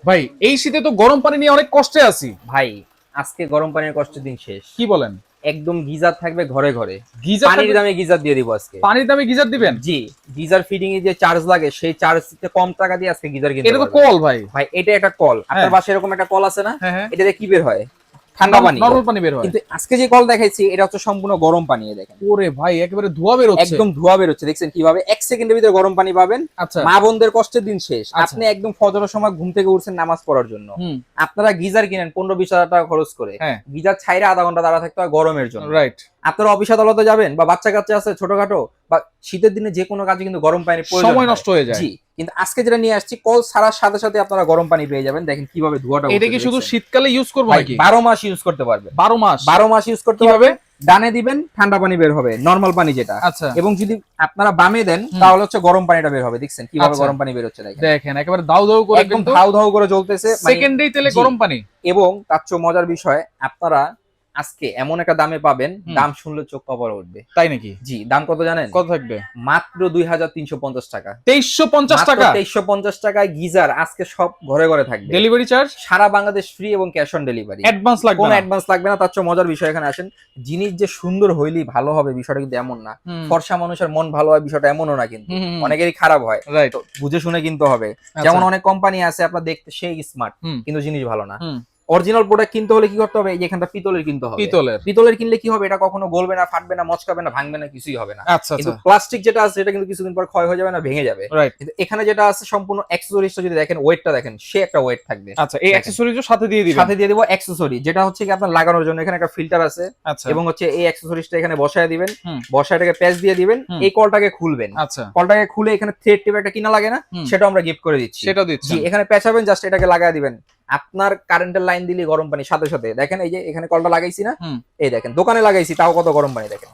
ভাই এই শীতে তো গরম পানি নিয়ে অনেক কষ্টে আছি ভাই আজকে গরম পানির কষ্টের দিন শেষ। কি বলেন? একদম গিজার থাকবে ঘরে ঘরে, গিজার পানির দামে গিজার দিয়ে দিব আজকে। পানির দামে গিজার দিবেন? জি, গিজার ফিটিং এ যে চার্জ লাগে সেই চার্জ কম টাকা দিয়ে আজকে গিজার কিনতে এটা তো পারবেন। কল ভাই। ভাই এটা একটা কল, আপনার হ্যাঁ। বাসায় এরকম একটা কল আছে না? হ্যাঁ হ্যাঁ, এটা দিয়ে কি বের হয়? ঠান্ডা পানি, নরমাল পানি বের হয়। কিন্তু আজকে যে কল দেখাইছি এটা হচ্ছে সম্পূর্ণ গরম পানি। এই দেখেন ওরে ভাই একেবারে ধোয়া বের হচ্ছে। একদম ধোয়া বের হচ্ছে, দেখছেন কিভাবে? 1 সেকেন্ডের ভিতরে গরম পানি পাবেন। আচ্ছা। মা বোনদের কষ্টের দিন শেষ। আচ্ছা। আপনি একদম ফজরের সময় ঘুম থেকে উঠছেন নামাজ পড়ার জন্য, হুম। আপনারা গিজার কিনেন 15-20 হাজার টাকা খরচ করে, হ্যাঁ। গিজার ছাইরে আধা ঘন্টা দাঁড়া থাকতে হয় গরমের জন্য। রাইট। আপনারা অফিস আদালতে যাবেন বা বাচ্চা কাচ্চা আছে ছোটখাটো, বা শীতের দিনে যে কোনো কাজে কিন্তু গরম পানির প্রয়োজন সময় হয়। নষ্ট হয়ে যায়। জি, কিন্তু আজকে যেটা নিয়ে আসছি, কল ছাড়ার সাথে সাথে আপনারা গরম পানি পেয়ে যাবেন। দেখেন কিভাবে ধোঁয়াটা এটা কি উঠতেছে, শুধু দেখছেন? শীতকালে ইউজ করবো ভাই, নাকি? 12 মাস ইউজ করতে পারবেন। 12 মাস? 12 মাস ইউজ করতে কিভাবে? পারবেন। ডানে দিবেন ঠান্ডা পানি বের হবে, নরমাল পানি যেটা। আচ্ছা। এবং যদি আপনারা বামে দেন হুম। তাহলে হচ্ছে গরম পানিটা বের হবে। দেখছেন কিভাবে আচ্ছা। গরম পানি বের হচ্ছে? দেখেন দেখেন একেবারে দাউ দাউ করে একদম কিন্তু ধাউ ধাউ করে জ্বলতেছে, মানে সেকেন্ডেই তেলে জি। গরম পানি। এবং তার চেয়ে মজার বিষয়, আপনারা আজকে এমন একটা দামে পাবেন, হুম। দাম শুনলে চোখ কপালে উঠবে। তাই নাকি? জি, দাম কত জানেন? কত থাকবে? মাত্র 2350 টাকা। 2350 মাত্র টাকা 2350 টাকায় গিজার আজকে সব ঘরে ঘরে থাকবে। Delivery charge? সারা বাংলাদেশ ফ্রি এবং ক্যাশ অন ডেলিভারি। অ্যাডভান্স লাগবে কোনো না? অ্যাডভান্স লাগবে না। তার চেয়ে মজার বিষয়, এখানে আসেন, জিনিস যে সুন্দর হইলেই ভালো হবে বিষয়টা কিন্তু এমন না। হুম। ফর্সা মানুষের মন ভালো হয় বিষয়টা এমনও না কিন্তু। হুম, হুম, হুম। অনেকেরই খারাপ হয়। রাইট। তো বুঝে শুনে কিনতে হবে। আচ্ছা। যেমন অনেক কোম্পানি আছে আপনার দেখতে সেই স্মার্ট, হুম। কিন্তু জিনিস ভালো না। হুম। অরিজিনাল প্রোডাক্ট কিনতে হলে কি করতে হবে? এই যে এখানটা পিতলের কিনতে হবে। পিতলের। পিতলের কিনলে কি হবে? এটা কখনো গলবে না, ফাটবে না, মচকাবে না, ভাঙবে না, কিছুই হবে না। আচ্ছা কিন্তু আচ্ছা। প্লাস্টিক যেটা আছে সেটা কিন্তু কিছুদিন পর ক্ষয় হয়ে যাবে না, ভেঙে যাবে। রাইট। কিন্তু এখানে যেটা আছে সম্পূর্ণ অ্যাক্সেসরিজটা যদি দেখেন, ওয়েটটা দেখেন, সে একটা ওয়েট থাকবে। আচ্ছা, এই দেখেন। অ্যাকসেসরিজও সাথে দিয়ে দিবেন? সাথে দিয়ে দিব অ্যাক্সেসরি, যেটা হচ্ছে কি আপনার লাগানোর জন্য এখানে একটা ফিল্টার আছে। আচ্ছা। এবং হচ্ছে এই অ্যাক্সেসরিজটা এখানে বসায় দিবেন। হুম। বসায় এটাকে প্যাচ দিয়ে দিবেন। হুম। এই কলটাকে খুলবেন। আচ্ছা। কলটাকে খুলে এখানে থ্রেড টিপ একটা কিনা লাগে না, হুম। সেটা আমরা গিফট করে দিচ্ছি। সেটাও দিচ্ছেন? জি, এখানে পেঁচাবেন, জাস্ট এটাকে লাগায় দিবেন। আপনার কারেন্টের লাইন দিলে গরম পানি সাথে সাথে, দেখেন এই যে এখানে কলটা লাগাইছি না, হুম। এই দেখেন দোকানে লাগাইছি তাও কত গরম পানি, দেখেন।